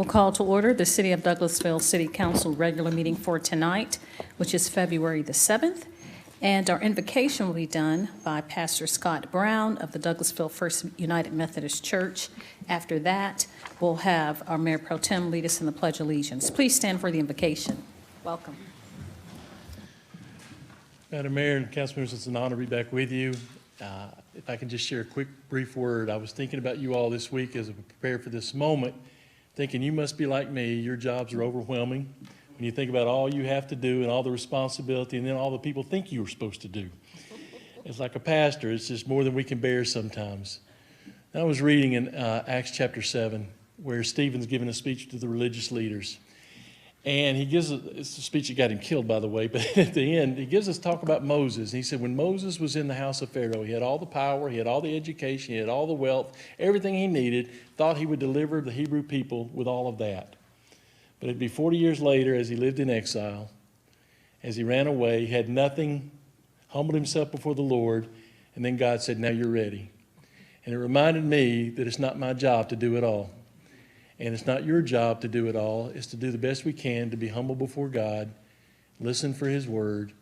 call to order the City of Douglasville City Council regular meeting for tonight, which is February the 7th. And our invocation will be done by Pastor Scott Brown of the Douglasville First United Methodist Church. After that, we'll have our Mayor Pro Tem lead us in the Pledge of Allegiance. Please stand for the invocation. Welcome. Madam Mayor and council members, it's an honor to be back with you. If I can just share a quick, brief word. I was thinking about you all this week as I prepared for this moment, thinking you must be like me. Your jobs are overwhelming. When you think about all you have to do and all the responsibility and then all the people think you were supposed to do. It's like a pastor, it's just more than we can bear sometimes. I was reading in Acts chapter 7 where Stephen's giving a speech to the religious leaders. And he gives, it's a speech that got him killed, by the way, but at the end, he gives us talk about Moses. He said when Moses was in the house of Pharaoh, he had all the power, he had all the education, he had all the wealth, everything he needed, thought he would deliver the Hebrew people with all of that. But it'd be 40 years later, as he lived in exile, as he ran away, he had nothing, humbled himself before the Lord, and then God said, now you're ready. And it reminded me that it's not my job to do it all. And it's not your job to do it all. It's to do the best we can, to be humble before God, listen for his word,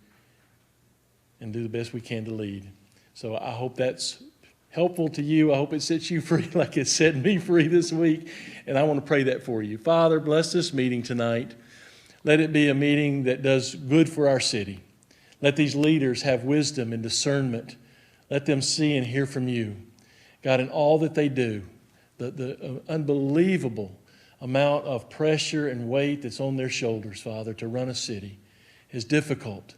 and do the best we can to lead. So I hope that's helpful to you. I hope it sets you free like it set me free this week. And I want to pray that for you. Father, bless this meeting tonight. Let it be a meeting that does good for our city. Let these leaders have wisdom and discernment. Let them see and hear from you. God, in all that they do, the unbelievable amount of pressure and weight that's on their shoulders, Father, to run a city is difficult.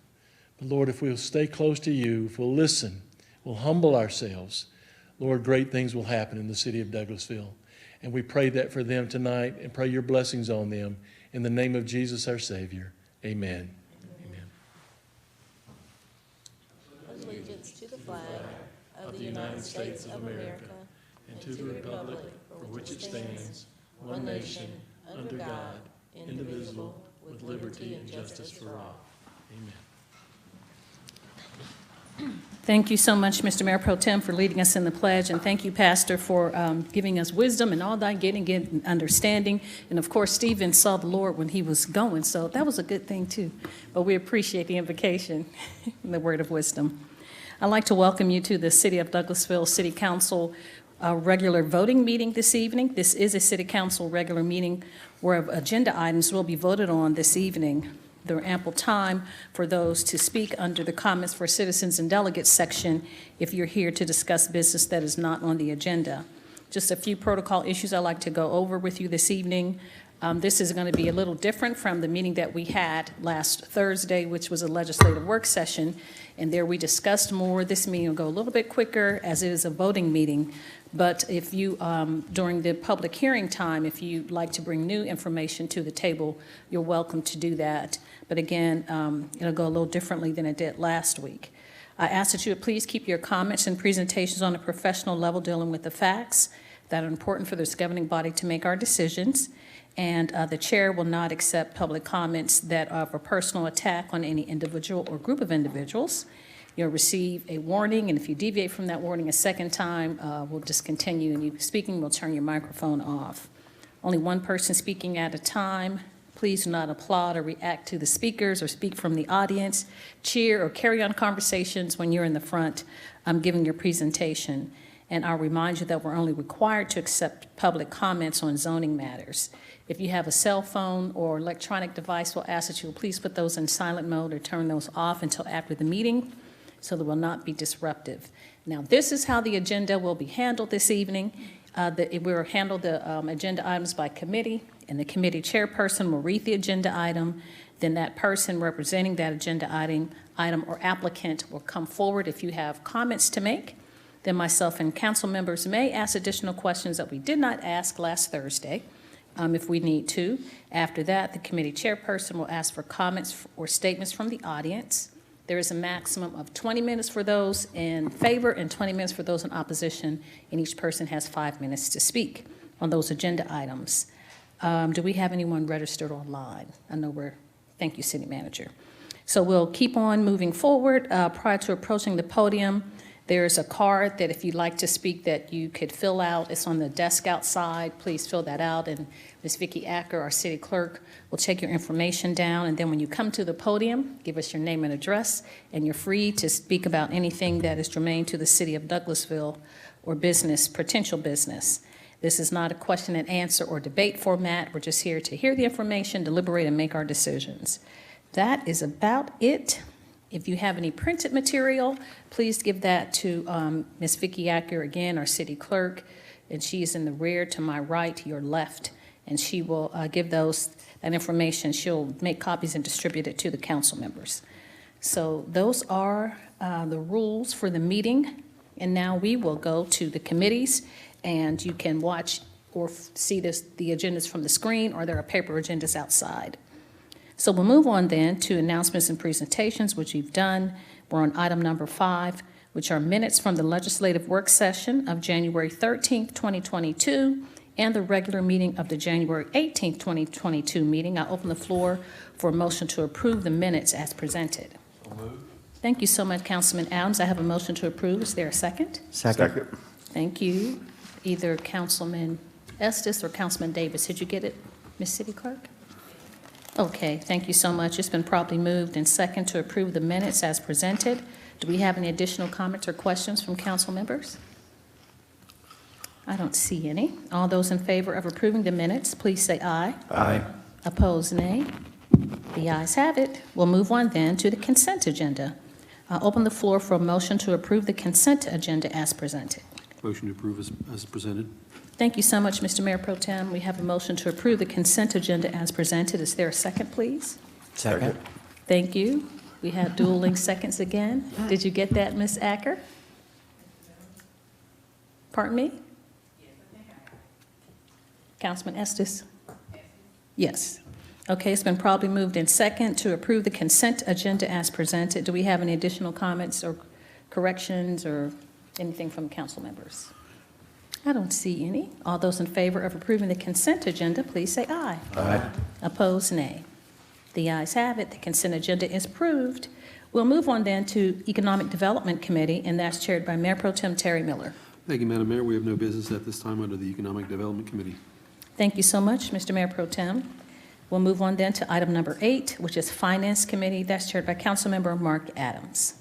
But Lord, if we'll stay close to you, if we'll listen, we'll humble ourselves, Lord, great things will happen in the city of Douglasville. And we pray that for them tonight and pray your blessings on them. In the name of Jesus, our Savior, amen. Amen. Allegiance to the flag of the United States of America and to the republic for which it stands, one nation, under God, indivisible, with liberty and justice for all. Amen. Thank you so much, Mr. Mayor Pro Tem, for leading us in the pledge, and thank you, Pastor, for giving us wisdom and all that, getting understanding. And of course, Stephen saw the Lord when he was going, so that was a good thing too. But we appreciate the invocation and the word of wisdom. I'd like to welcome you to the City of Douglasville City Council regular voting meeting this evening. This is a City Council regular meeting where agenda items will be voted on this evening. There are ample time for those to speak under the comments for citizens and delegates section if you're here to discuss business that is not on the agenda. Just a few protocol issues I'd like to go over with you this evening. This is going to be a little different from the meeting that we had last Thursday, which was a legislative work session, and there we discussed more. This meeting will go a little bit quicker as it is a voting meeting, but if you, during the public hearing time, if you'd like to bring new information to the table, you're welcome to do that. But again, it'll go a little differently than it did last week. I ask that you would please keep your comments and presentations on a professional level dealing with the facts that are important for this governing body to make our decisions. And the chair will not accept public comments that are of a personal attack on any individual or group of individuals. You'll receive a warning, and if you deviate from that warning a second time, we'll discontinue, and you speaking, we'll turn your microphone off. Only one person speaking at a time. Please do not applaud or react to the speakers or speak from the audience, cheer or carry on conversations when you're in the front giving your presentation. And I'll remind you that we're only required to accept public comments on zoning matters. If you have a cell phone or electronic device, we'll ask that you will please put those in silent mode or turn those off until after the meeting so they will not be disruptive. Now, this is how the agenda will be handled this evening. We'll handle the agenda items by committee, and the committee chairperson will read the agenda item. Then that person representing that agenda item or applicant will come forward if you have comments to make. Then myself and council members may ask additional questions that we did not ask last Thursday if we need to. After that, the committee chairperson will ask for comments or statements from the audience. There is a maximum of 20 minutes for those in favor and 20 minutes for those in opposition, and each person has 5 minutes to speak on those agenda items. Do we have anyone registered online? I know thank you, City Manager. So we'll keep on moving forward. Prior to approaching the podium, There's a card that if you'd like to speak that you could fill out. It's on the desk outside. Please fill that out, and Ms. Vicki Acker, our city clerk, will take your information down. And then when you come to the podium, give us your name and address, and you're free to speak about anything that is germane to the city of Douglasville or business, potential business. This is not a question and answer or debate format. We're just here to hear the information, deliberate, and make our decisions. That is about it. If you have any printed material, please give that to Ms. Vicki Acker, again, our city clerk, and she is in the rear to my right, your left, and she will give that information. She'll make copies and distribute it to the council members. So those are the rules for the meeting, and now we will go to the committees. And you can watch or see the agendas from the screen, or there are paper agendas outside. So we'll move on then to announcements and presentations, which you've done. We're on item number 5, which are minutes from the legislative work session of January 13th, 2022, and the regular meeting of the January 18th, 2022 meeting. I open the floor for a motion to approve the minutes as presented. Thank you so much, Councilman Adams. I have a motion to approve. Is there a second? Second. Thank you. Either Councilman Estes or Councilman Davis. Did you get it, Ms. City Clerk? Okay, thank you so much. It's been properly moved and second to approve the minutes as presented. Do we have any additional comments or questions from council members? I don't see any. All those in favor of approving the minutes, please say aye. Aye. Opposed, nay. The ayes have it. We'll move on then to the consent agenda. I'll open the floor for a motion to approve the consent agenda as presented. Motion to approve as presented. Thank you so much, Mr. Mayor Pro Tem. We have a motion to approve the consent agenda as presented. Is there a second, please? Second. Thank you. We have dueling seconds again. Did you get that, Ms. Acker? Pardon me? Councilman Estes? Yes. Okay, it's been probably moved in second to approve the consent agenda as presented. Do we have any additional comments or corrections or anything from council members? I don't see any. All those in favor of approving the consent agenda, please say aye. Aye. Opposed, nay. The ayes have it. The consent agenda is approved. We'll move on then to Economic Development Committee, and that's chaired by Mayor Pro Tem Terry Miller. Thank you, Madam Mayor. We have no business at this time under the Economic Development Committee. Thank you so much, Mr. Mayor Pro Tem. We'll move on then to item number 8, which is Finance Committee. That's chaired by Councilmember Mark Adams.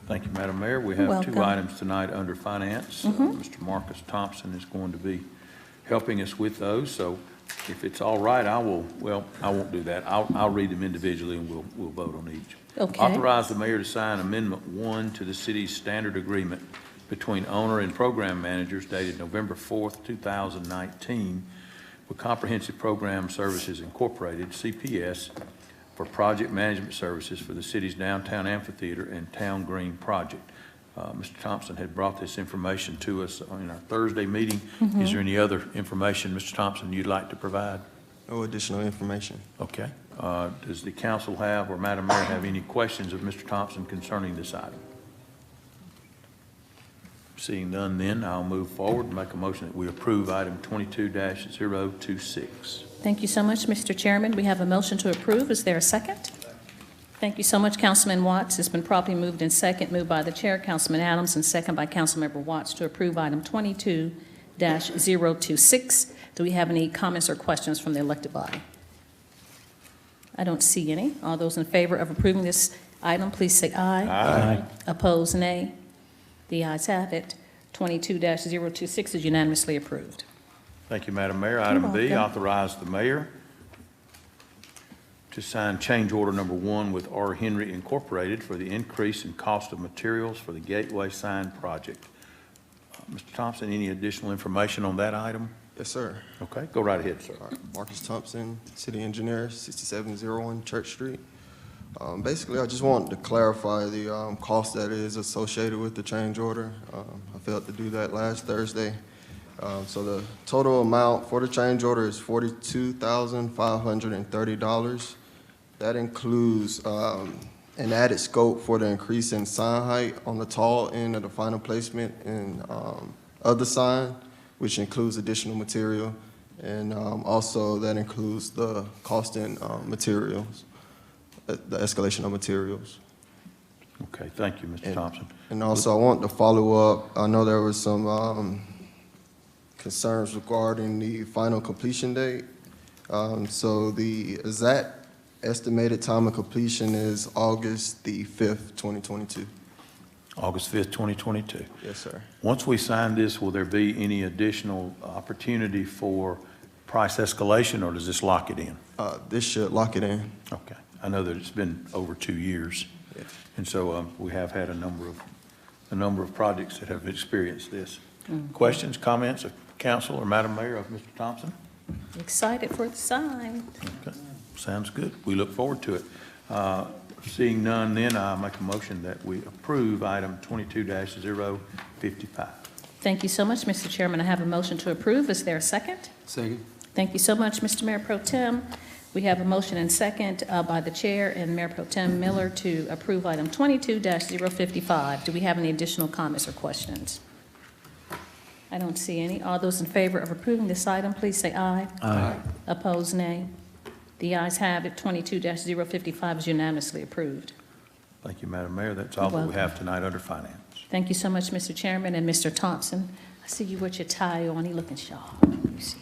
Thank you, Madam Mayor. We have Welcome. 2 items tonight under Finance. Mr. Marcus Thompson is going to be helping us with those. So if it's all right, I won't do that. I'll read them individually and we'll vote on each. Okay. Authorize the mayor to sign Amendment 1 to the city's standard agreement between owner and program managers dated November 4th, 2019 with Comprehensive Program Services Incorporated, CPS, for project management services for the city's downtown amphitheater and town green project. Mr. Thompson had brought this information to us in our Thursday meeting. Is there any other information, Mr. Thompson, you'd like to provide? No additional information. Okay. Does the council have, or Madam Mayor, have any questions of Mr. Thompson concerning this item? Seeing none, then I'll move forward and make a motion that we approve item 22-026. Thank you so much, Mr. Chairman. We have a motion to approve. Is there a second? Thank you so much, Councilman Watts. It's been properly moved in second, moved by the chair, Councilman Adams, and second by Councilmember Watts to approve item 22-026. Do we have any comments or questions from the elected body? I don't see any. All those in favor of approving this item, please say aye. Aye. Opposed, nay. The ayes have it. 22-026 is unanimously approved. Thank you, Madam Mayor. Item B, welcome. authorize the mayor to sign change order number 1 with R. Henry Incorporated for the increase in cost of materials for the Gateway Sign project. Mr. Thompson, any additional information on that item? Yes, sir. Okay, go right ahead, sir. All right. Marcus Thompson, City Engineer, 6701 Church Street. Basically, I just wanted to clarify the cost that is associated with the change order. I failed to do that last Thursday. So the total amount for the change order is $42,530. That includes an added scope for the increase in sign height on the tall end of the final placement and of the sign, which includes additional material. And also that includes the cost in materials, the escalation of materials. Okay, thank you, Mr. Thompson. And also, I want to follow up. I know there was some concerns regarding the final completion date. So the exact estimated time of completion is August the 5th, 2022. August 5th, 2022. Yes, sir. Once we sign this, will there be any additional opportunity for price escalation, or does this lock it in? This should lock it in. Okay. I know that it's been over 2 years, Yes. and so we have had a number of projects that have experienced this. Questions, comments of council or Madam Mayor of Mr. Thompson? Excited for the sign. Okay, sounds good. We look forward to it. Seeing none, then I make a motion that we approve item 22-055. Thank you so much, Mr. Chairman. I have a motion to approve. Is there a second? Second. Thank you so much, Mr. Mayor Pro Tem. We have a motion and second by the chair and Mayor Pro Tem Miller to approve item 22-055. Do we have any additional comments or questions? I don't see any. All those in favor of approving this item, please say aye. Aye. Opposed, nay. The ayes have it. 22-055 is unanimously approved. Thank you, Madam Mayor. That's all that we welcome. have tonight under finance. Thank you so much, Mr. Chairman, and Mr. Thompson. I see you with your tie on. You looking sharp. Let me see.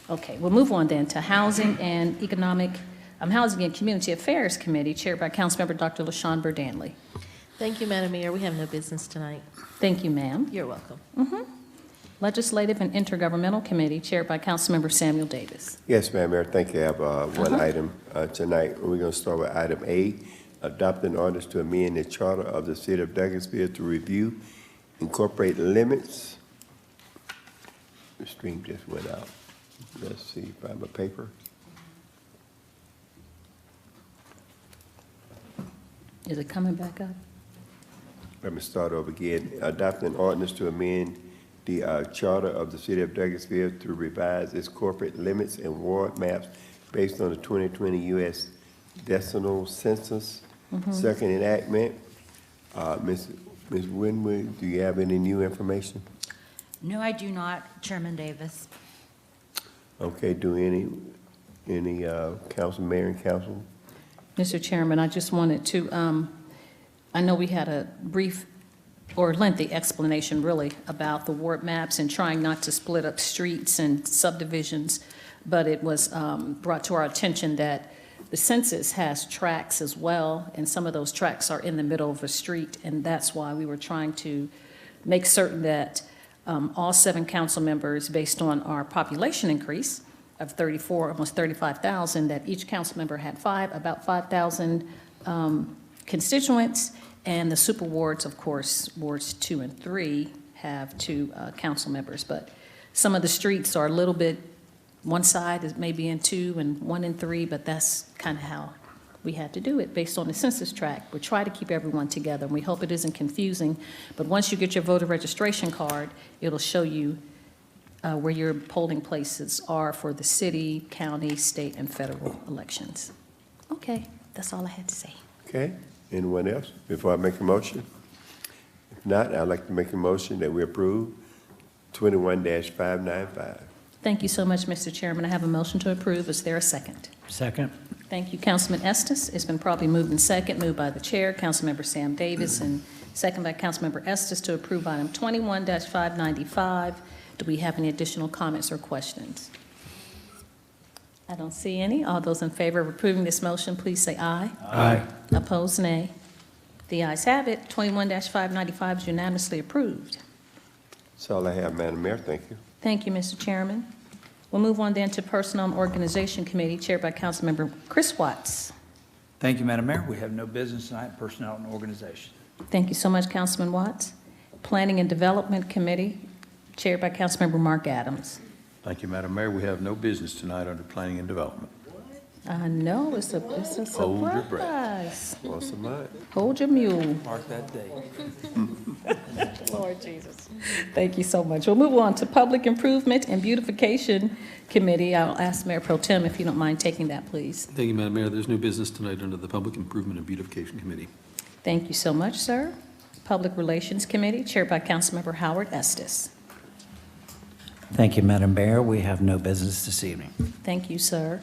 Okay, we'll move on then to Housing and Community Affairs Committee, chaired by Councilmember Dr. LaShawn Burdanley. Thank you, Madam Mayor. We have no business tonight. Thank you, ma'am. You're welcome. Legislative and Intergovernmental Committee, chaired by Councilmember Samuel Davis. Yes, Madam Mayor, thank you. I have one item tonight. We're going to start with item A, adopt an ordinance to amend the charter of the city of Douglasville to review, incorporate limits. The stream just went out. Let's see if I have a paper. Is it coming back up? Let me start over again. Adopt an ordinance to amend the charter of the city of Douglasville to revise its corporate limits and ward maps based on the 2020 U.S. Decimal Census. Second enactment. Ms. Winwood, do you have any new information? No, I do not, Chairman Davis. Okay, do any council, mayor and council? Mr. Chairman, I just wanted to, I know we had a brief or lengthy explanation, really, about the ward maps and trying not to split up streets and subdivisions, but it was brought to our attention that the census has tracks as well, and some of those tracks are in the middle of a street, and that's why we were trying to make certain that all 7 council members, based on our population increase of 34, almost 35,000, that each council member had about 5,000 constituents, and the super wards, of course, wards 2 and 3 have 2 council members. But some of the streets are a little bit, one side is maybe in 2 and 1 in 3, but that's kind of how we had to do it based on the census tract. We try to keep everyone together, and we hope it isn't confusing. But once you get your voter registration card, it'll show you where your polling places are for the city, county, state, and federal elections. Okay, that's all I had to say. Okay, anyone else before I make a motion? If not, I'd like to make a motion that we approve 21-595. Thank you so much, Mr. Chairman. I have a motion to approve. Is there a second? Second. Thank you, Councilman Estes. It's been probably moved in second, moved by the chair, Councilmember Sam Davis, and second by Councilmember Estes to approve item 21-595. Do we have any additional comments or questions? I don't see any. All those in favor of approving this motion, please say aye. Aye. Opposed, nay. The ayes have it. 21-595 is unanimously approved. That's all I have, Madam Mayor. Thank you. Thank you, Mr. Chairman. We'll move on then to Personnel and Organization Committee, chaired by Councilmember Chris Watts. Thank you, Madam Mayor. We have no business tonight, personnel and organization. Thank you so much, Councilman Watts. Planning and Development Committee, chaired by Councilmember Mark Adams. Thank you, Madam Mayor. We have no business tonight under Planning and Development. I know, it's a surprise. Hold your breath. What's the matter? Hold your mule. Mark that date. Lord Jesus. Thank you so much. We'll move on to Public Improvement and Beautification Committee. I'll ask Mayor Pro Tem if you don't mind taking that, please. Thank you, Madam Mayor. There's no business tonight under the Public Improvement and Beautification Committee. Thank you so much, sir. Public Relations Committee, chaired by Councilmember Howard Estes. Thank you, Madam Mayor. We have no business this evening. Thank you, sir.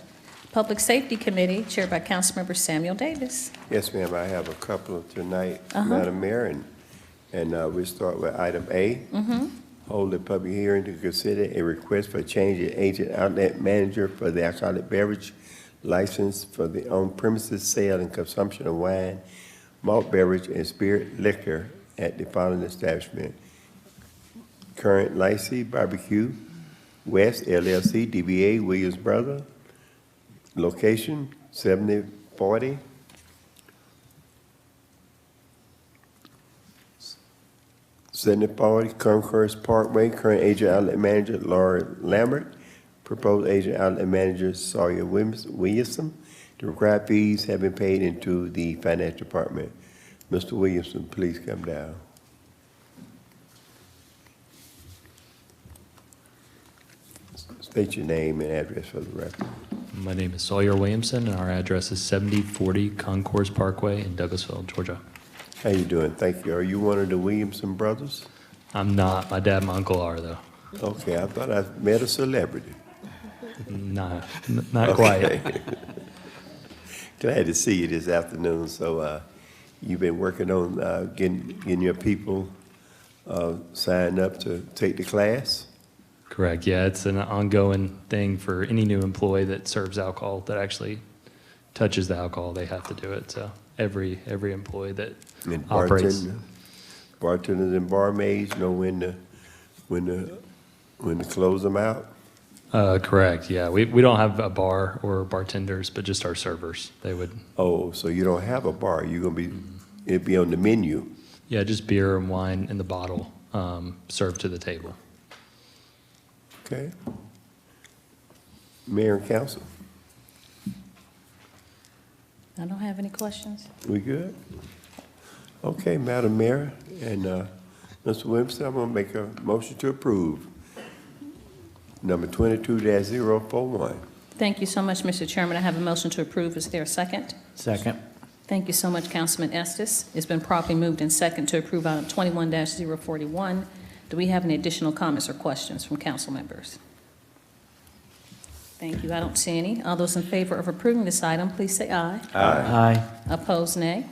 Public Safety Committee, chaired by Councilmember Samuel Davis. Yes, ma'am, I have a couple tonight, Madam Mayor, and we start with item A. Hold a public hearing to consider a request for change in agent outlet manager for the alcoholic beverage license for the on-premises sale and consumption of wine, malt beverage, and spirit liquor at the following establishment: Current Licensee Barbecue, West LLC, DBA Williams Brother. Location 7040 Concourse Parkway. Current agent outlet manager Laura Lambert. Proposed agent outlet manager Sawyer Williamson. The required fees have been paid into the finance department. Mr. Williamson, please come down. State your name and address for the record. My name is Sawyer Williamson, and our address is 7040 Concourse Parkway in Douglasville, Georgia. How you doing? Thank you. Are you one of the Williamson brothers? I'm not. My dad and my uncle are, though. Okay, I thought I met a celebrity. Not quite. Okay. Glad to see you this afternoon. So you've been working on getting your people signed up to take the class? Correct. Yeah, it's an ongoing thing for any new employee that serves alcohol, that actually touches the alcohol. They have to do it. So every employee that And operates. bartenders and barmaids know when to close them out? Correct. Yeah, we don't have a bar or bartenders, but just our servers. They would. Oh, so you don't have a bar. It'd be on the menu. Yeah, just beer and wine in the bottle, served to the table. Okay. Mayor and council, I don't have any questions. we good? Okay, Madam Mayor and Mr. Williamson, I'm gonna make a motion to approve number 22-041. Thank you so much, Mr. Chairman. I have a motion to approve. Is there a second? Second. Thank you so much, Councilman Estes. It's been properly moved in second to approve item 21-041. Do we have any additional comments or questions from council members? Thank you. I don't see any. All those in favor of approving this item, please say aye. Aye. Opposed, nay.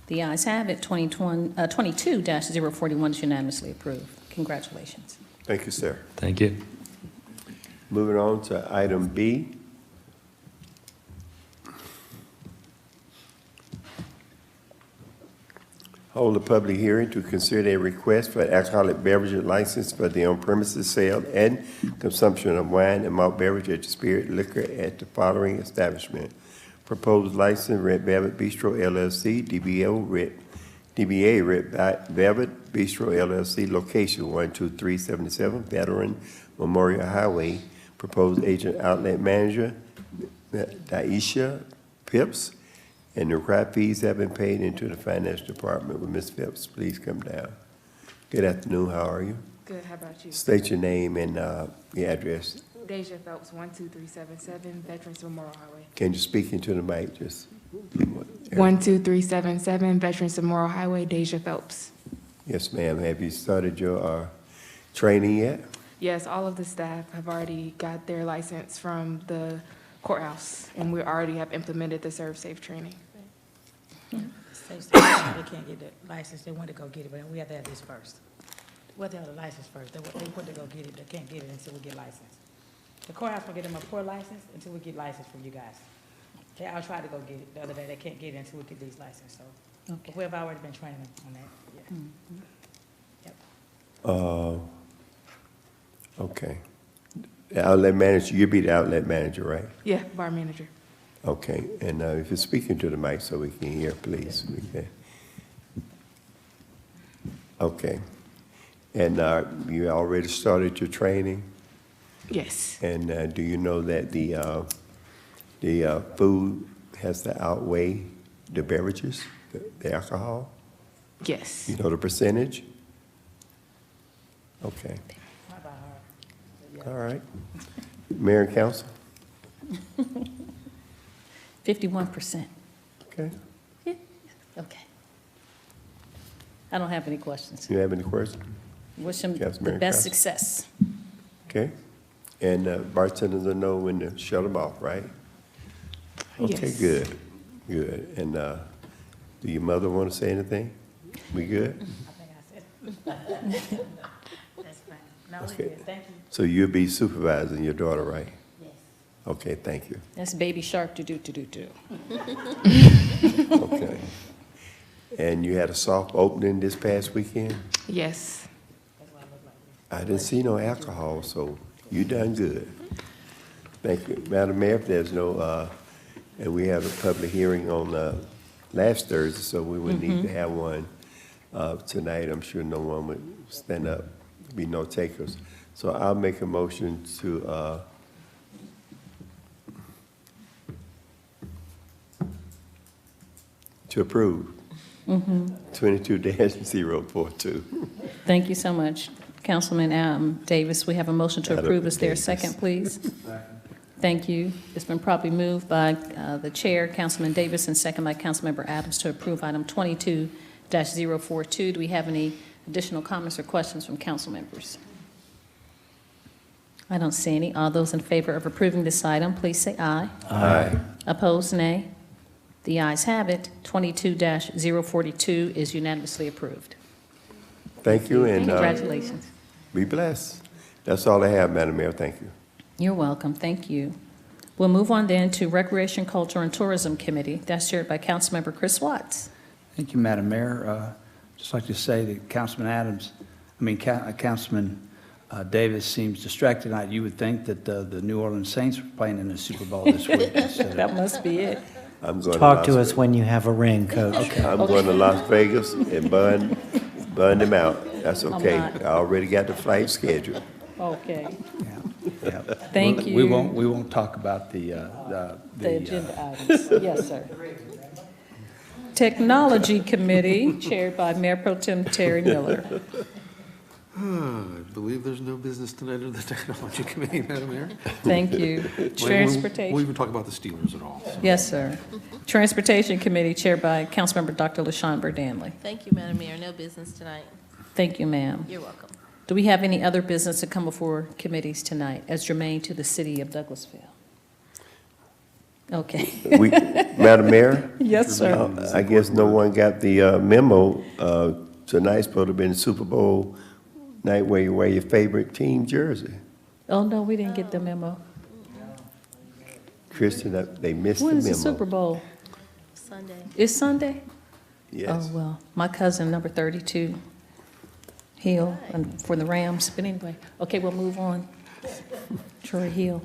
The ayes have it. 22-041 is unanimously approved. Congratulations. Thank you, sir. Thank you. Moving on to item B. Hold a public hearing to consider a request for an alcoholic beverage license for the on-premises sale and consumption of wine and malt beverage at the spirit liquor at the following establishment: Proposed license, Red Velvet Bistro LLC, DBA Red Velvet Bistro LLC, location 12377 Veteran Memorial Highway. Proposed agent outlet manager, Daisha Phipps, and the required fees have been paid into the finance department. With Ms. Phipps, please come down. Good afternoon, how are you? Good, how about you? State your name and your address. Deja Phelps, 12377 Veterans Memorial Highway. Can you speak into the mic, just? 12377 Veterans Memorial Highway, Deja Phelps. Yes, ma'am. Have you started your training yet? Yes, all of the staff have already got their license from the courthouse, and we already have implemented the ServSafe training. They can't get the license, they want to go get it, but we have to have this first. We have to have the license first, they want to go get it, they can't get it until we get licensed. The courthouse will get them a poor license until we get license from you guys. They all tried to go get it the other day, they can't get it until we get these licenses, so. Okay. We have already been training on that, yeah. Yep. Okay. The outlet manager, you'll be the outlet manager, right? Yeah, bar manager. Okay, and if you're speaking to the mic so we can hear, please. Okay. Okay. And you already started your training? Yes, And do you know that the food has to outweigh the beverages, the alcohol? yes. You know the percentage? Okay, How about her? all right. Mayor and council? 51%. Okay. Okay. I don't have any questions. You have any questions? Wish them Yes, the Mary best Council. success. Okay. And bartenders will know when to shut them off, right? Okay, Yes. good, good. And do your mother want to say anything? We good? That's fine. No, we're Okay. good. Thank you. So you'll be supervising your daughter, right? Yes. Okay, thank you. That's Baby Shark do-do-do-do-do. Okay. And you had a soft opening this past weekend? Yes. I didn't see no alcohol, so you done good. Thank you. Madam Mayor, if there's no, and we have a public hearing on last Thursday, so we would need to have one tonight. I'm sure no one would stand up, be no takers. So I'll make a motion to approve. 22-042. Thank you so much, Councilman Davis. We have a motion to Madam approve. Is there a Davis. second, please? Thank you. It's been properly moved by the chair, Councilman Davis, and second by Councilmember Adams to approve item 22-042. Do we have any additional comments or questions from council members? I don't see any. All those in favor of approving this item, please say aye. Aye. Opposed, nay. The ayes have it. 22-042 is unanimously approved. Thank you, and Congratulations. be blessed. That's all I have, Madam Mayor. Thank you. You're welcome. Thank you. We'll move on then to Recreation, Culture, and Tourism Committee. That's chaired by Councilmember Chris Watts. Thank you, Madam Mayor. Just like to say that Councilman Davis seems distracted tonight. You would think that the New Orleans Saints were playing in the Super Bowl this week. That must be it. I'm going Talk to to Las us when you have a ring, Coach. I'm going to Las Vegas and burn them out. That's okay. not. I already got the flight scheduled. Okay. Yeah. Thank We you. won't talk about the Agenda items. Yes, sir. Technology Committee, chaired by Mayor Pro Tem Terry Miller. I believe there's no business tonight under the Technology Committee, Madam Mayor. Thank you. We'll Transportation. even talk about the Steelers at all. Yes, sir. Transportation Committee, chaired by Councilmember Dr. LaShawn Burdanley. Thank you, Madam Mayor. No business tonight. Thank you, ma'am. You're welcome. Do we have any other business to come before committees tonight as germane to the city of Douglasville? Okay. Madam Mayor? Yes, sir. I guess no one got the memo. Tonight's supposed to have been Super Bowl night where you wear your favorite team jersey. Oh, no, we didn't get the memo. Christian, they missed the When memo. is the Super Bowl? Sunday. It's Sunday? Yes. Oh, well, my cousin, number 32, Hill, and for the Rams. But anyway, okay, we'll move on. Troy Hill.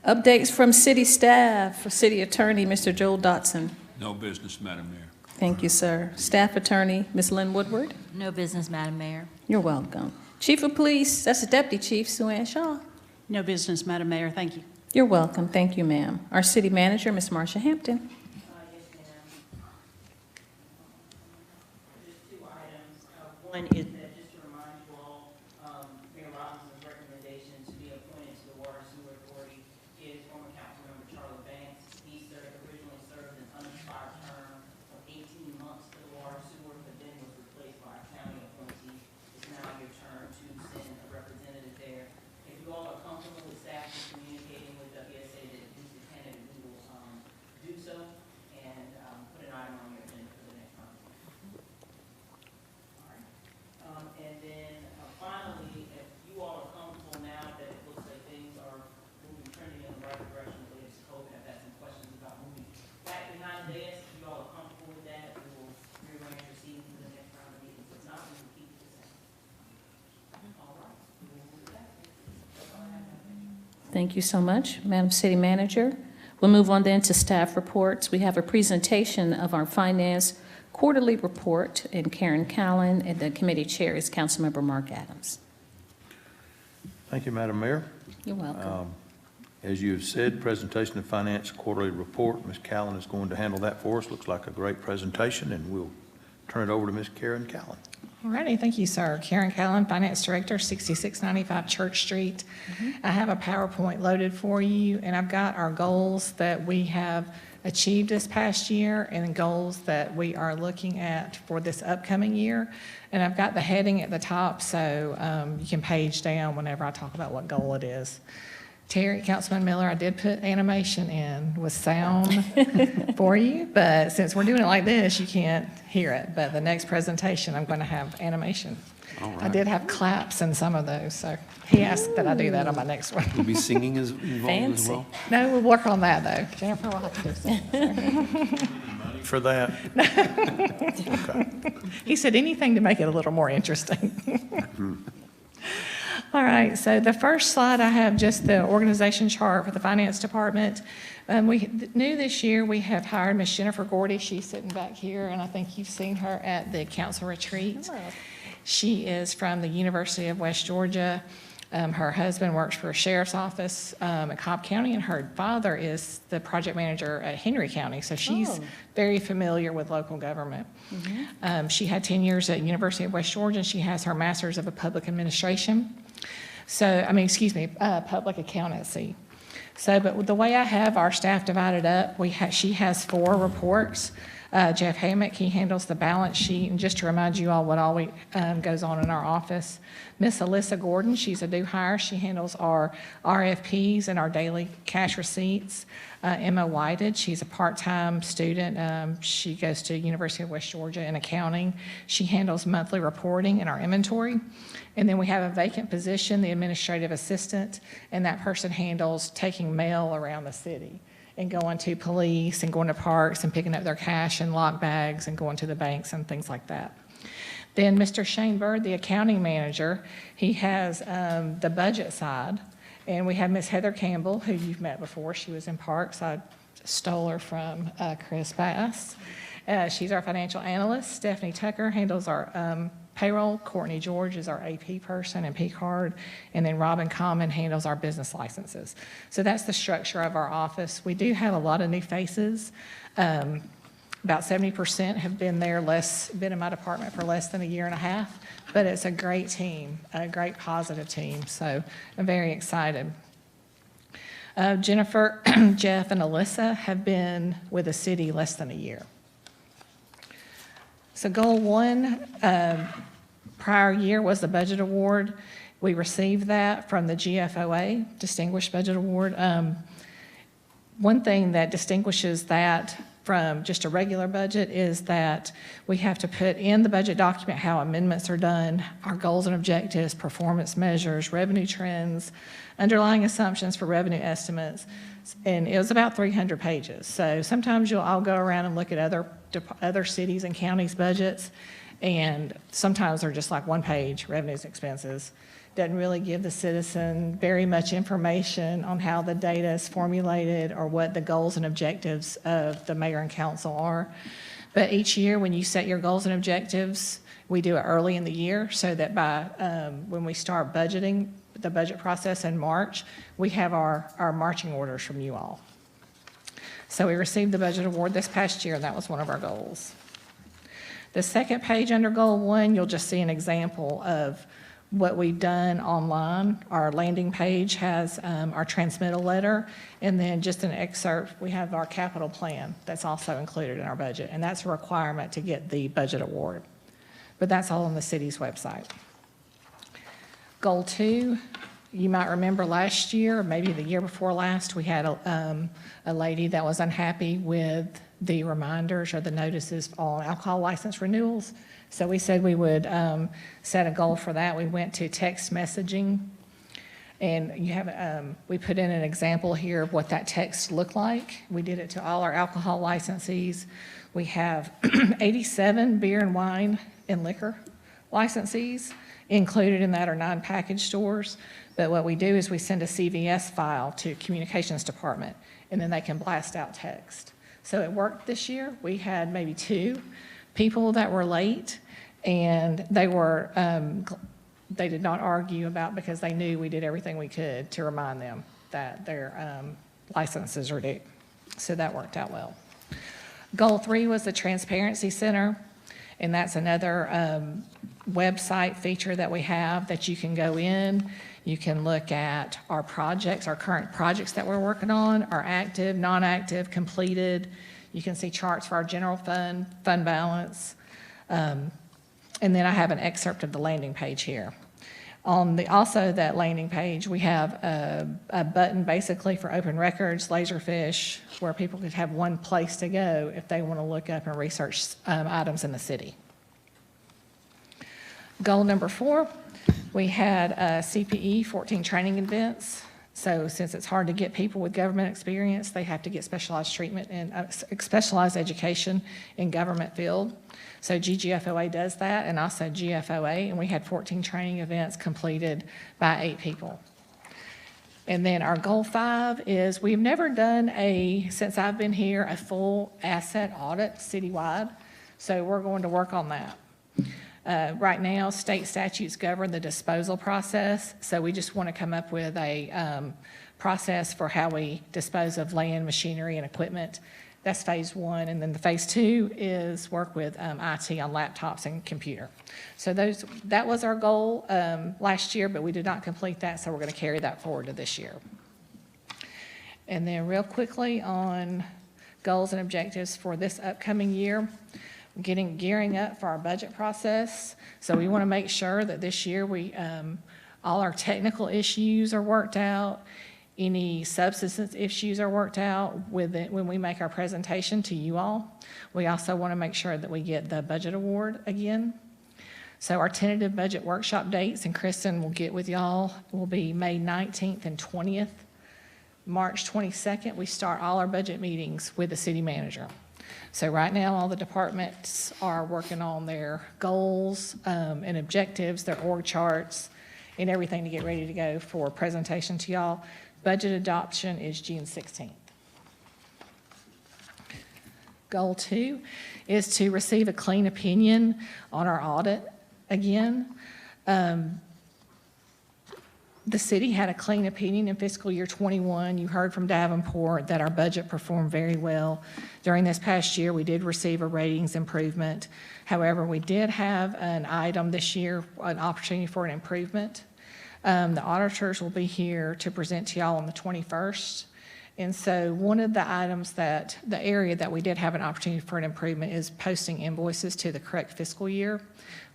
Updates from city staff, for City Attorney, Mr. Joel Dotson. No business, Madam Mayor. Thank you, sir. Staff Attorney, Ms. Lynn Woodward. No business, Madam Mayor. You're welcome. Chief of Police, that's the Deputy Chief, Sue Ann Shaw. No business, Madam Mayor. Thank you. You're welcome. Thank you, ma'am. Our City Manager, Ms. Marcia Hampton. Yes, ma'am. Just two items. One is that, just to remind you all, Mayor Robinson's recommendation to be appointed to the Water Sewer Authority is former Councilmember Charlie Banks. He originally served an unexpired term of 18 months to the Water Sewer, but then was replaced by a county appointee. It's now your turn to send a representative there. If you all are comfortable with staff communicating with WSA that who's the candidate, we will do so and put an item on your agenda for the next time. All right. And then finally, if you all are comfortable now that it looks like things are moving, trending in the right direction related to COVID, I've got some questions about moving back behind the dais. If you all are comfortable with that, we will rearrange your seating for the next round of meetings. If not, we will keep it the same. All right. We will move back. That's all I have, Madam Mayor. Thank you so much, Madam City Manager. We'll move on then to staff reports. We have a presentation of our finance quarterly report, and Karen Callan, and the committee chair is Councilmember Mark Adams. Thank you, Madam Mayor. You're welcome. As you have said, presentation of finance quarterly report. Ms. Callan is going to handle that for us. Looks like a great presentation, and we'll turn it over to Ms. Karen Callan. All righty, thank you, sir. Karen Callan, Finance Director, 6695 Church Street. I have a PowerPoint loaded for you, and I've got our goals that we have achieved this past year and goals that we are looking at for this upcoming year. And I've got the heading at the top, so you can page down whenever I talk about what goal it is. Terry, Councilman Miller, I did put animation in with sound for you, but since we're doing it like this, you can't hear it. But the next presentation, I'm going to have animation. All I right. did have claps in some of those, so he asked that I do that on my next one. Will be singing involved as well? No, we'll work on that, though. Jennifer will have to do something. For that. He said anything to make it a little more interesting. All right, so the first slide, I have just the organization chart for the finance department. New this year, we have hired Miss Jennifer Gordy. She's sitting back here, and I think you've seen her at the council retreat. She is from the University of West Georgia. Her husband works for a sheriff's office in Cobb County, and her father is the project manager at Henry County, so she's very familiar with local government. She had 10 years at University of West Georgia, and she has her master's of public administration. Public accountancy. So, but the way I have our staff divided up, she has 4 reports. Jeff Hammock, he handles the balance sheet, and just to remind you all what all goes on in our office. Miss Alyssa Gordon, she's a new hire. She handles our RFPs and our daily cash receipts. Emma Whited, she's a part-time student. She goes to University of West Georgia in accounting. She handles monthly reporting and our inventory. And then we have a vacant position, the administrative assistant, and that person handles taking mail around the city and going to police and going to parks and picking up their cash and lock bags and going to the banks and things like that. Then Mr. Shane Bird, the accounting manager, he has the budget side. And we have Miss Heather Campbell, who you've met before. She was in Parks. I stole her from Chris Bass. She's our financial analyst. Stephanie Tucker handles our payroll. Courtney George is our AP person and P-card. And then Robin Common handles our business licenses. So that's the structure of our office. We do have a lot of new faces. About 70% have been in my department for less than a year and a half. But it's a great team, a great positive team. So I'm very excited. Jennifer, Jeff, and Alyssa have been with the city less than a year. So goal 1, prior year was the budget award. We received that from the GFOA, Distinguished Budget Award. One thing that distinguishes that from just a regular budget is that we have to put in the budget document how amendments are done, our goals and objectives, performance measures, revenue trends, underlying assumptions for revenue estimates, and it was about 300 pages. So sometimes I'll go around and look at other cities and counties' budgets, and sometimes they're just like 1 page, revenues and expenses. Doesn't really give the citizen very much information on how the data is formulated or what the goals and objectives of the mayor and council are. But each year when you set your goals and objectives, we do it early in the year so that by when we start budgeting, the budget process in March, we have our marching orders from you all. So we received the budget award this past year, and that was one of our goals. The second page under goal 1, you'll just see an example of what we've done online. Our landing page has our transmittal letter, and then just an excerpt, we have our capital plan that's also included in our budget, and that's a requirement to get the budget award. But that's all on the city's website. Goal 2, you might remember last year, or maybe the year before last, we had a lady that was unhappy with the reminders or the notices on alcohol license renewals. So we said we would set a goal for that. We went to text messaging, and we put in an example here of what that text looked like. We did it to all our alcohol licensees. We have 87 beer and wine and liquor licensees. Included in that are 9 package stores. But what we do is we send a CVS file to communications department, and then they can blast out text. So it worked this year. We had maybe 2 people that were late, and they did not argue about, because they knew we did everything we could to remind them that their licenses are due. So that worked out well. Goal 3 was the Transparency Center, and that's another website feature that we have that you can go in. You can look at our projects, our current projects that we're working on, our active, non-active, completed. You can see charts for our general fund balance. And then I have an excerpt of the landing page here. Also that landing page, we have a button basically for open records, Laserfish, where people could have one place to go if they want to look up and research items in the city. Goal number 4, we had CPE 14 training events. So since it's hard to get people with government experience, they have to get specialized treatment and specialized education in government field. So GGFOA does that, and also GFOA, and we had 14 training events completed by 8 people. And then our goal 5 is we've never done since I've been here, a full asset audit citywide. So we're going to work on that. Right now, state statutes govern the disposal process, so we just want to come up with a process for how we dispose of land, machinery, and equipment. That's phase 1, and then the phase 2 is work with IT on laptops and computer. So that was our goal last year, but we did not complete that, so we're going to carry that forward to this year. And then real quickly on goals and objectives for this upcoming year, gearing up for our budget process. So we want to make sure that this year all our technical issues are worked out, any subsistence issues are worked out with it when we make our presentation to you all. We also want to make sure that we get the budget award again. So our tentative budget workshop dates, and Kristen will get with y'all, will be May 19th and 20th. March 22nd, we start all our budget meetings with the city manager. So right now, all the departments are working on their goals and objectives, their org charts, and everything to get ready to go for presentation to y'all. Budget adoption is June 16th. Goal 2 is to receive a clean opinion on our audit again. The city had a clean opinion in fiscal year 21. You heard from Davenport that our budget performed very well. During this past year, we did receive a ratings improvement. However, we did have an item this year, an opportunity for an improvement. The auditors will be here to present to y'all on the 21st. And so one of the items the area that we did have an opportunity for an improvement is posting invoices to the correct fiscal year.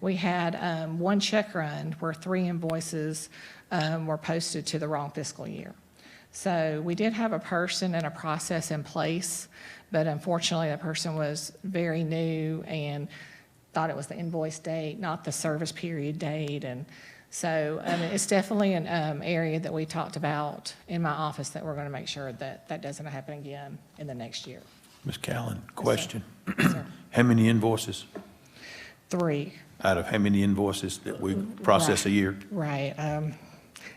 We had one check run where 3 invoices were posted to the wrong fiscal year. So we did have a person and a process in place, but unfortunately the person was very new and thought it was the invoice date, not the service period date. And so it's definitely an area that we talked about in my office that we're going to make sure that that doesn't happen again in the next year. Ms. Callen, question. Yes, sir. How many invoices? 3. Out of how many invoices that we process a year? Right.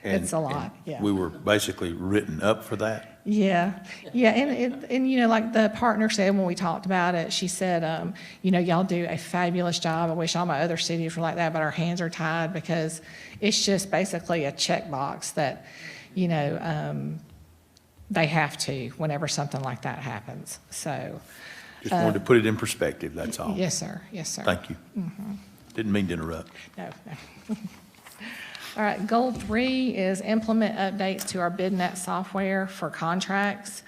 It's a lot, yeah. We were basically written up for that? Yeah, and you know, like the partner said when we talked about it, she said, you know, y'all do a fabulous job. I wish all my other cities were like that, but our hands are tied because it's just basically a checkbox that, you know, they have to whenever something like that happens. So. Just wanted to put it in perspective, that's all. Yes, sir. Yes, sir. Thank you. Mm-hmm. Didn't mean to interrupt. No. All right, goal 3 is implement updates to our BidNet software for contracts.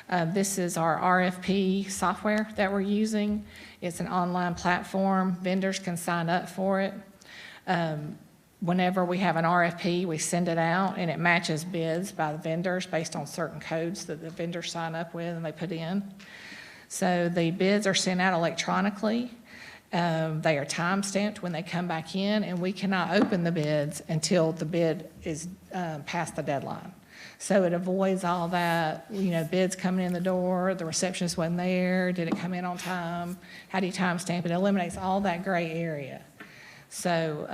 This is our RFP software that we're using. It's an online platform. Vendors can sign up for it. Whenever we have an RFP, we send it out, and it matches bids by the vendors based on certain codes that the vendors sign up with and they put in. So the bids are sent out electronically. They are time-stamped when they come back in, and we cannot open the bids until the bid is past the deadline. So it avoids all that, you know, bids coming in the door, the receptionist wasn't there, did it come in on time, how do you time-stamp it? It eliminates all that gray area. So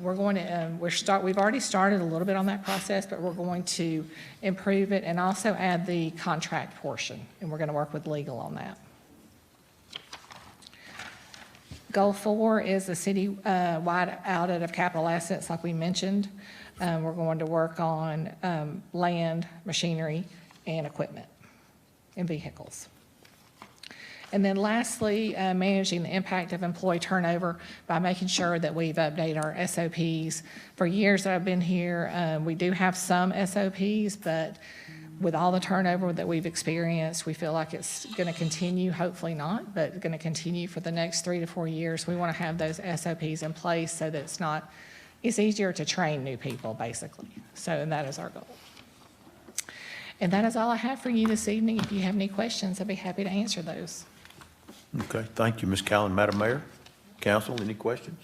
we're going to, we've already started a little bit on that process, but we're going to improve it and also add the contract portion, and we're going to work with legal on that. Goal 4 is the city-wide audit of capital assets, like we mentioned. We're going to work on land, machinery, and equipment, and vehicles. And then lastly, managing the impact of employee turnover by making sure that we've updated our SOPs. For years that I've been here, we do have some SOPs, but with all the turnover that we've experienced, we feel like it's going to continue, hopefully not, but going to continue for the next 3 to 4 years. We want to have those SOPs in place so that it's not it's easier to train new people, basically. So that is our goal. And that is all I have for you this evening. If you have any questions, I'd be happy to answer those. Okay, thank you, Ms. Callen. Madam Mayor, council, any questions?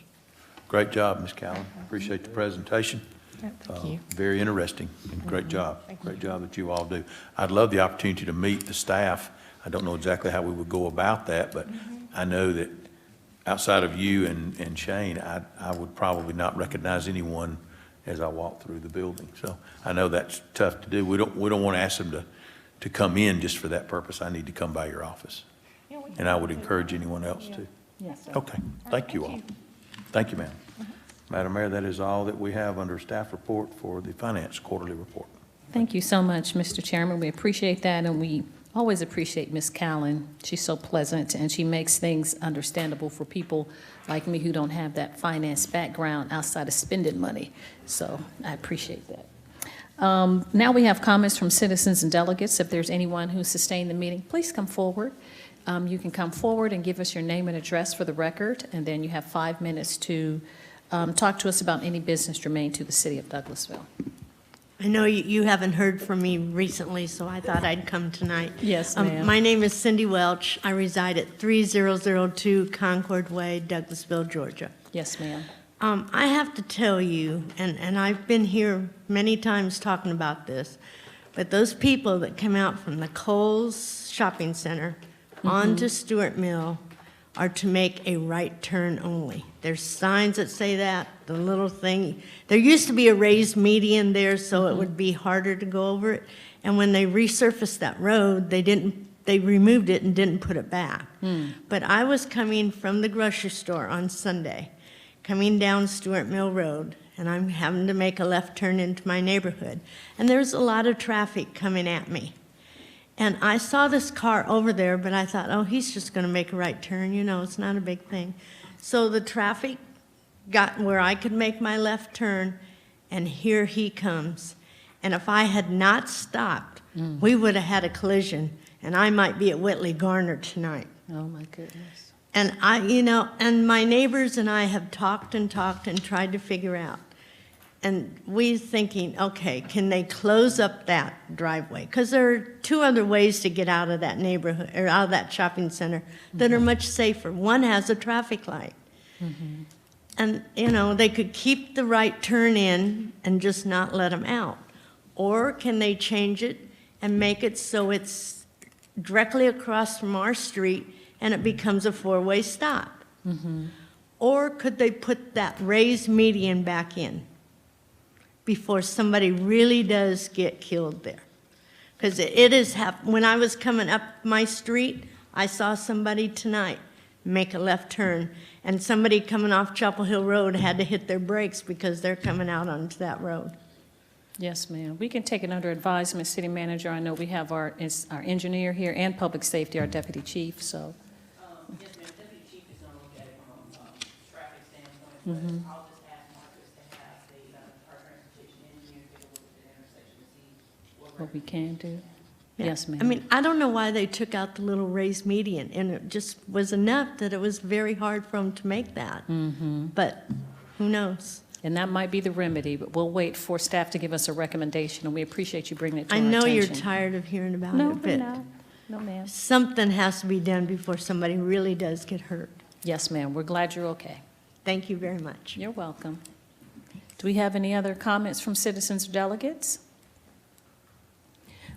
Great job, Ms. Callen. Appreciate the presentation. Thank you. Very interesting, and great job. Thank you. Great job that you all do. I'd love the opportunity to meet the staff. I don't know exactly how we would go about that, but I know that outside of you and Shane, I would probably not recognize anyone as I walk through the building. So I know that's tough to do. We don't want to ask them to come in just for that purpose. I need to come by your office. And I would encourage anyone else to. Yes, sir. Okay, thank you all. Thank you, ma'am. Madam Mayor, that is all that we have under staff report for the finance quarterly report. Thank you so much, Mr. Chairman. We appreciate that, and we always appreciate Ms. Callen. She's so pleasant, and she makes things understandable for people like me who don't have that finance background outside of spending money. So I appreciate that. Now we have comments from citizens and delegates. If there's anyone who sustained the meeting, please come forward. You can come forward and give us your name and address for the record, and then you have 5 minutes to talk to us about any business germane to the city of Douglasville. I know you haven't heard from me recently, so I thought I'd come tonight. Yes, ma'am. My name is Cindy Welch. I reside at 3002 Concord Way, Douglasville, Georgia. Yes, ma'am. I have to tell you, and I've been here many times talking about this, but those people that come out from the Kohl's Shopping Center onto Stewart Mill are to make a right turn only. There's signs that say that, the little thing. There used to be a raised median there, so it would be harder to go over it. And when they resurfaced that road, they removed it and didn't put it back. But I was coming from the grocery store on Sunday, coming down Stewart Mill Road, and I'm having to make a left turn into my neighborhood. And there's a lot of traffic coming at me. And I saw this car over there, but I thought, oh, he's just going to make a right turn. You know, it's not a big thing. So the traffic got where I could make my left turn, and here he comes. And if I had not stopped, we would have had a collision, and I might be at Whitley Garner tonight. Oh, my goodness. And and my neighbors and I have talked and tried to figure out. And we're thinking, okay, can they close up that driveway? Because there are 2 other ways to get out of that neighborhood, or out of that shopping center, that are much safer. One has a traffic light. And, they could keep the right turn in and just not let them out. Or can they change it and make it so it's directly across from our street and it becomes a 4-way stop? Or could they put that raised median back in before somebody really does get killed there? Because it is when I was coming up my street, I saw somebody tonight make a left turn, and somebody coming off Chapel Hill Road had to hit their brakes because they're coming out onto that road. Yes, ma'am. We can take it under advisement, City Manager. I know we have our engineer here and Public Safety, our Deputy Chief, so. Yes, ma'am, Deputy Chief is going to look at it from a traffic standpoint, but I'll just ask Marcus to have our transportation engineer take a look at the intersection to see What we can do. Yeah. Yes, ma'am. I mean, I don't know why they took out the little raised median, and it just was enough that it was very hard for them to make that. But who knows? And that might be the remedy, but we'll wait for staff to give us a recommendation, and we appreciate you bringing it to our I know attention. you're tired of hearing about No, it, but no, ma'am. something has to be done before somebody really does get hurt. Yes, ma'am. We're glad you're okay. Thank you very much. You're welcome. Do we have any other comments from citizens or delegates?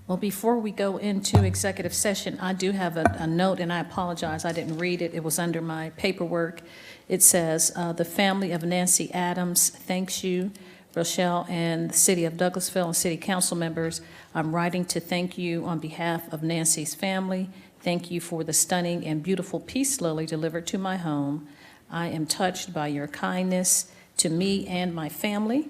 Well, before we go into executive session, I do have a note, and I apologize, I didn't read it. It was under my paperwork. It says, the family of Nancy Adams thanks you, Rochelle, and the city of Douglasville and city council members. I'm writing to thank you on behalf of Nancy's family. Thank you for the stunning and beautiful peace lily delivered to my home. I am touched by your kindness to me and my family.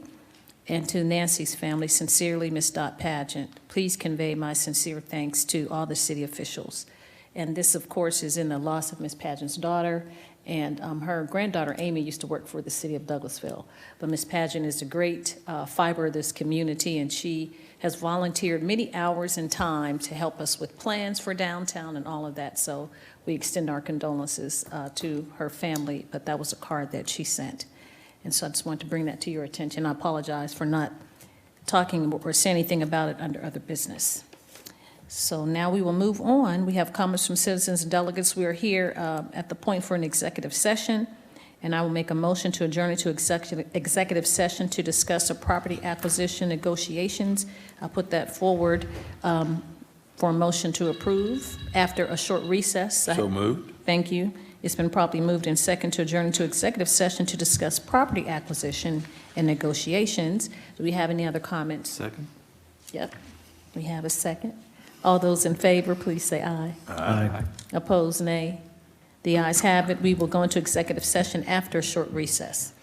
And to Nancy's family, sincerely, Ms. Dot Pageant. Please convey my sincere thanks to all the city officials. And this, of course, is in the loss of Ms. Pageant's daughter, and her granddaughter, Amy, used to work for the city of Douglasville. But Ms. Pageant is a great fiber of this community, and she has volunteered many hours and time to help us with plans for downtown and all of that. So we extend our condolences to her family, but that was a card that she sent. And so I just wanted to bring that to your attention. I apologize for not talking or saying anything about it under other business. So now we will move on. We have comments from citizens and delegates. We are here at the point for an executive session, and I will make a motion to adjourn into executive session to discuss a property acquisition negotiations. I'll put that forward for a motion to approve after a short recess. So moved. Thank you. It's been properly moved in second to adjourn into executive session to discuss property acquisition and negotiations. Do we have any other comments? Second? Yep, we have a second. All those in favor, please say aye. Aye. Opposed, nay. The ayes have it. We will go into executive session after a short recess.